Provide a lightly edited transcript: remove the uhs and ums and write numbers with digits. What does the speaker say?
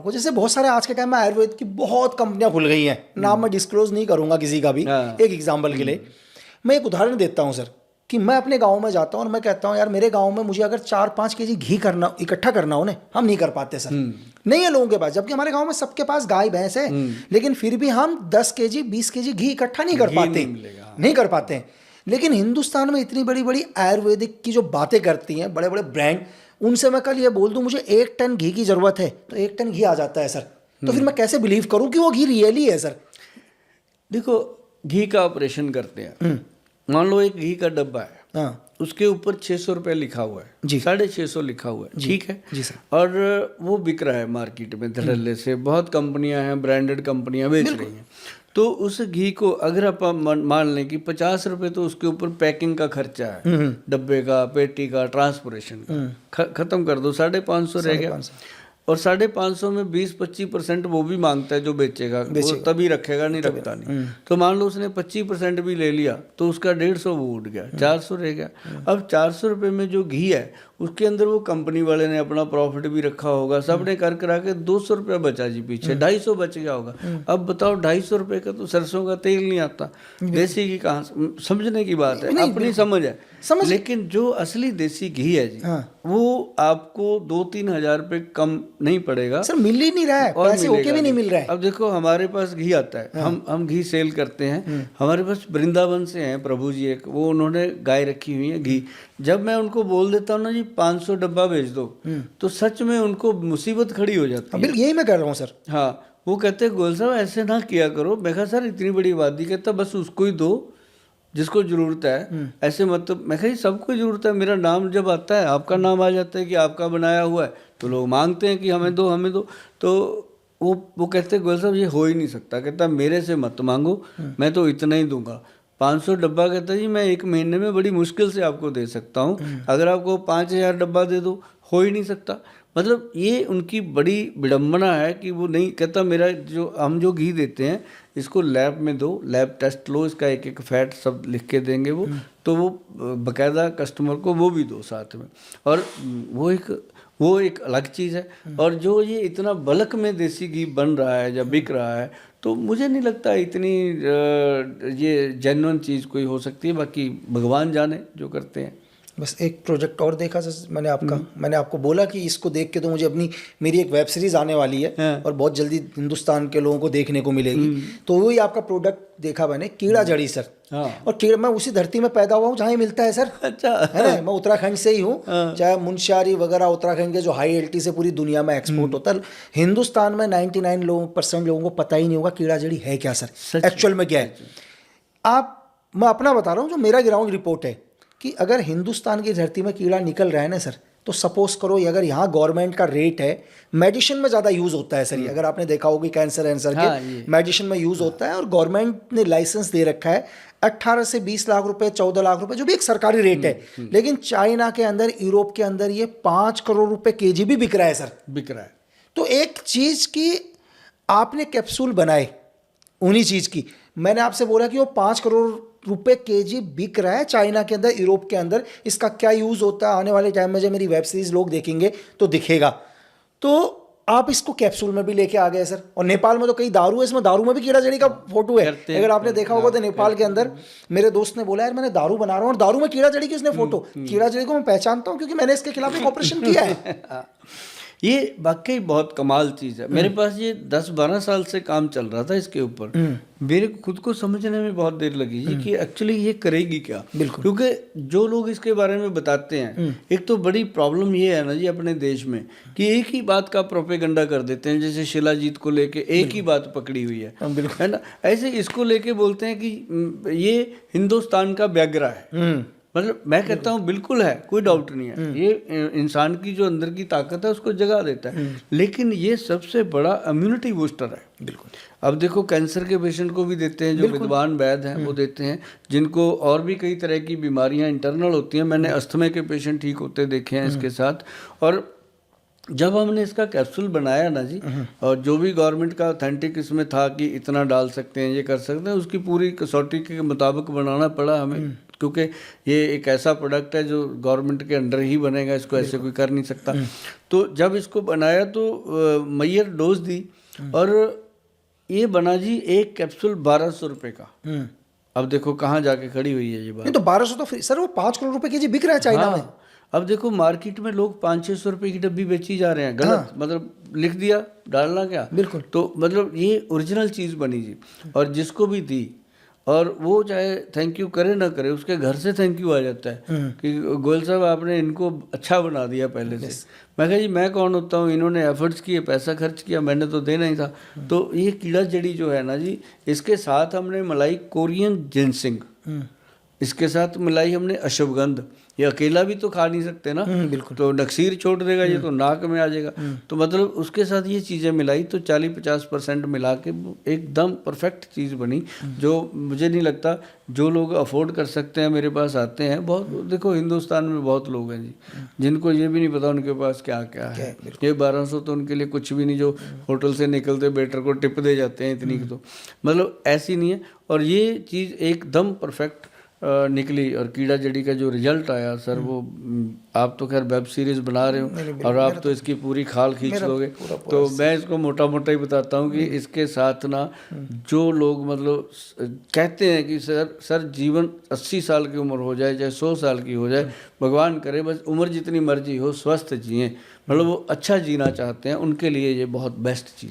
आपको, जैसे बहुत सारे आज के टाइम में आयुर्वेद की बहुत कंपनियां खुल गई हैं, नाम मैं डिस्क्लोज नहीं करूंगा किसी का भी। एक एग्जाम्पल के लिए मैं एक उदाहरण देता हूँ सर, कि मैं अपने गांव में जाता हूँ और मैं कहता हूँ यार मेरे गांव में मुझे अगर 4-5 केजी घी करना इकट्ठा करना हो ना, हम नहीं कर पाते सर, नहीं है लोगों के पास, जबकि हमारे गांव में सबके पास गाय भैंस है, लेकिन फिर भी हम 10 केजी 20 केजी घी इकट्ठा नहीं कर पाते, नहीं कर पाते हैं। लेकिन हिंदुस्तान में इतनी बड़ी बड़ी आयुर्वेदिक की जो बातें करती हैं बड़े बड़े ब्रांड, उनसे मैं कल ये बोल दूं मुझे 1 टन घी की जरूरत है तो 1 टन घी आ जाता है सर। तो फिर मैं कैसे बिलीव करूं कि वो घी रियली है सर? देखो, घी का ऑपरेशन करते हैं, मान लो एक घी का डब्बा है, हाँ उसके ऊपर 600 रुपये लिखा हुआ है, जी, 650 लिखा हुआ है, ठीक है जी सर, और वो बिक रहा है मार्केट में धड़ल्ले से, बहुत कंपनियां हैं, ब्रांडेड कंपनियां बेच रही हैं। तो उस घी को अगर आप मान लें कि 50 रुपये तो उसके ऊपर पैकिंग का खर्चा है, डब्बे का, पेटी का, ट्रांसपोर्टेशन का, खत्म कर दो, 550 रह गया। और 550 में 20-25% वो भी मांगता है जो बेचेगा, वो तभी रखेगा, नहीं रखता नहीं। तो मान लो उसने 25% भी ले लिया तो उसका 150 वो उठ गया, 400 रह गया। अब 400 रुपये में जो घी है उसके अंदर वो कंपनी वाले ने अपना प्रॉफिट भी रखा होगा, सबने कर करा के 200 रुपया बचा जी, पीछे 250 बच गया होगा। अब बताओ 250 रुपये का तो सरसों का तेल नहीं आता, देसी घी कहाँ, समझने की बात है, अपनी समझ है, लेकिन जो असली देसी घी है जी, वो आपको 2-3 हज़ार रुपये कम नहीं पड़ेगा सर, मिल ही नहीं रहा है, पैसे होके भी नहीं मिल रहा है। अब देखो हमारे पास घी आता है, हम घी सेल करते हैं, हमारे पास वृंदावन से हैं प्रभु जी एक, वो उन्होंने गाय रखी हुई है घी। जब मैं उनको बोल देता हूँ ना जी 500 डब्बा भेज दो, तो सच में उनको मुसीबत खड़ी हो जाती है। यही मैं कर रहा हूँ सर। हाँ, वो कहते हैं गोयल साहब ऐसे ना किया करो। मैं कहा सर इतनी बड़ी आबादी, कहता बस उसको ही दो जिसको जरूरत है, ऐसे मतलब। मैं कही सबको जरूरत है, मेरा नाम जब आता है, आपका नाम आ जाता है कि आपका बनाया हुआ है, तो लोग मांगते हैं कि हमें दो हमें दो। तो वो कहते हैं गोयल साहब ये हो ही नहीं सकता, कहता मेरे से मत मांगो, मैं तो इतना ही दूंगा। 500 डब्बा कहता जी मैं 1 महीने में बड़ी मुश्किल से आपको दे सकता हूँ, अगर आपको 5000 डब्बा दे दो, हो ही नहीं सकता। मतलब ये उनकी बड़ी विडम्बना है कि वो नहीं कहता मेरा हम जो घी देते हैं इसको लैब में दो, लैब टेस्ट लो, इसका एक एक फैट सब लिख के देंगे वो, तो वो बाकायदा कस्टमर को वो भी दो साथ में, और वो एक अलग चीज़ है। और जो ये इतना बल्क में देसी घी बन रहा है या बिक रहा है, तो मुझे नहीं लगता इतनी ये जेन्युइन चीज़ कोई हो सकती है, बाकी भगवान जाने जो करते हैं। बस एक प्रोजेक्ट और देखा सर मैंने आपको बोला कि इसको देख के तो मुझे मेरी एक वेब सीरीज आने वाली है और बहुत जल्दी हिंदुस्तान के लोगों को देखने को मिलेगी, तो वही आपका प्रोडक्ट देखा मैंने, कीड़ा जड़ी सर। और कीड़ा, मैं उसी धरती में पैदा हुआ हूँ जहाँ ही मिलता है सर। अच्छा है ना, मैं उत्तराखंड से ही हूँ, चाहे मुनस्यारी वगैरह उत्तराखंड के जो हाई एल्टी से पूरी दुनिया में एक्सपोर्ट होता है। हिंदुस्तान में 99% लोगों को पता ही नहीं होगा कीड़ा जड़ी है क्या सर, एक्चुअल में क्या है। मैं अपना बता रहा हूँ, जो मेरा ग्राउंड रिपोर्ट है कि अगर हिंदुस्तान की धरती में कीड़ा निकल रहा है ना सर, तो सपोज करो अगर यहाँ गवर्नमेंट का रेट है, मेडिसिन में ज़्यादा यूज़ होता है सर ये, अगर आपने देखा होगा कैंसर के मेडिसिन में यूज़ होता है, और गवर्नमेंट ने लाइसेंस दे रखा है 18 से 20 लाख रुपए, 14 लाख रुपए, जो भी एक सरकारी रेट है। लेकिन चाइना के अंदर, यूरोप के अंदर ये 5 करोड़ रुपए केजी भी बिक रहा है सर, बिक रहा है। तो एक चीज़ की आपने कैप्सूल बनाए, उन्हीं चीज़ की मैंने आपसे बोला कि वो 5 करोड़ रुपए केजी बिक रहा है चाइना के अंदर, यूरोप के अंदर। इसका क्या यूज़ होता है आने वाले टाइम में जब मेरी वेब सीरीज लोग देखेंगे तो दिखेगा। तो आप इसको कैप्सूल में भी लेके आ गए सर। और नेपाल में तो कई दारू है, इसमें दारू में भी कीड़ा जड़ी का फोटो है, अगर आपने देखा होगा तो नेपाल के अंदर। मेरे दोस्त ने बोला यार मैंने दारू बना रहा हूँ और दारू में कीड़ा जड़ी की उसने फोटो, कीड़ा जड़ी को मैं पहचानता हूँ क्योंकि मैंने इसके खिलाफ एक ऑपरेशन किया है। ये वाकई बहुत कमाल चीज़ है। मेरे पास ये 10-12 साल से काम चल रहा था इसके ऊपर। मेरे को खुद को समझने में बहुत देर लगी जी कि एक्चुअली ये करेगी क्या। क्योंकि जो लोग इसके बारे में बताते हैं, एक तो बड़ी प्रॉब्लम ये है ना जी अपने देश में कि एक ही बात का प्रोपेगेंडा कर देते हैं। जैसे शिलाजीत को लेके एक ही बात पकड़ी हुई है ना, ऐसे इसको लेके बोलते हैं कि ये हिंदुस्तान का व्याघ्र है। मतलब मैं कहता हूँ बिल्कुल है, कोई डाउट नहीं है, ये इंसान की जो अंदर की ताकत है उसको जगा देता है। लेकिन ये सबसे बड़ा इम्यूनिटी बूस्टर है। बिल्कुल। अब देखो कैंसर के पेशेंट को भी देते हैं, जो विद्वान वैद्य हैं वो देते हैं, जिनको और भी कई तरह की बीमारियां इंटरनल होती हैं। मैंने अस्थमा के पेशेंट ठीक होते देखे हैं इसके साथ। और जब हमने इसका कैप्सूल बनाया ना जी, और जो भी गवर्नमेंट का ऑथेंटिक इसमें था कि इतना डाल सकते हैं, ये कर सकते हैं, उसकी पूरी कसौटी के मुताबिक बनाना पड़ा हमें। क्योंकि ये एक ऐसा प्रोडक्ट है जो गवर्नमेंट के अंडर ही बनेगा, इसको ऐसे कोई कर नहीं सकता। तो जब इसको बनाया तो मैयर डोज दी और ये बना जी एक कैप्सूल 1200 रुपये का। अब देखो कहाँ जाके खड़ी हुई है ये बात। नहीं तो 1200 तो सर वो 5 करोड़ रुपए केजी बिक रहा है चाइना में। अब देखो मार्केट में लोग 500-600 रुपये की डब्बी बेची जा रहे हैं, गलत मतलब लिख दिया, डालना क्या। बिल्कुल। तो मतलब ये ओरिजिनल चीज़ बनी जी, और जिसको भी दी और वो चाहे थैंक यू करे ना करे, उसके घर से थैंक यू आ जाता है कि गोयल साहब आपने इनको अच्छा बना दिया पहले से। मैं कहा जी मैं कौन होता हूँ, इन्होंने एफर्ट्स किए, पैसा खर्च किया, मैंने तो देना ही था। तो ये कीड़ा जड़ी जो है ना जी, इसके साथ हमने मलाई कोरियन जिनसिंग, इसके साथ मिलाई हमने अश्वगंध। ये अकेला भी तो खा नहीं सकते ना, बिल्कुल। तो नक्सीर छोड़ देगा ये, तो नाक में आ जाएगा। तो मतलब उसके साथ ये चीज़ें मिलाई तो 40-50% मिला के एकदम परफेक्ट चीज़ बनी, जो मुझे नहीं लगता जो लोग अफोर्ड कर सकते हैं मेरे पास आते हैं। बहुत देखो हिंदुस्तान में बहुत लोग हैं जी जिनको ये भी नहीं पता उनके पास क्या क्या है। ये 1200 तो उनके लिए कुछ भी नहीं, जो होटल से निकलते बेटर को टिप दे जाते हैं इतनी की, तो मतलब ऐसी नहीं है। और ये चीज़ एकदम परफेक्ट निकली और कीड़ा जड़ी का जो रिजल्ट आया सर, वो आप तो खैर वेब सीरीज बना रहे हो और आप तो इसकी पूरी खाल खींच लोगे। तो मैं इसको मोटा मोटा ही बताता हूँ कि इसके साथ ना जो लोग मतलब कहते हैं कि सर जीवन 80 साल की उम्र हो जाए चाहे 100 साल की हो जाए, भगवान करे बस उम्र जितनी मर्जी हो, स्वस्थ जिए, मतलब वो अच्छा जीना चाहते हैं, उनके लिए ये बहुत बेस्ट चीज़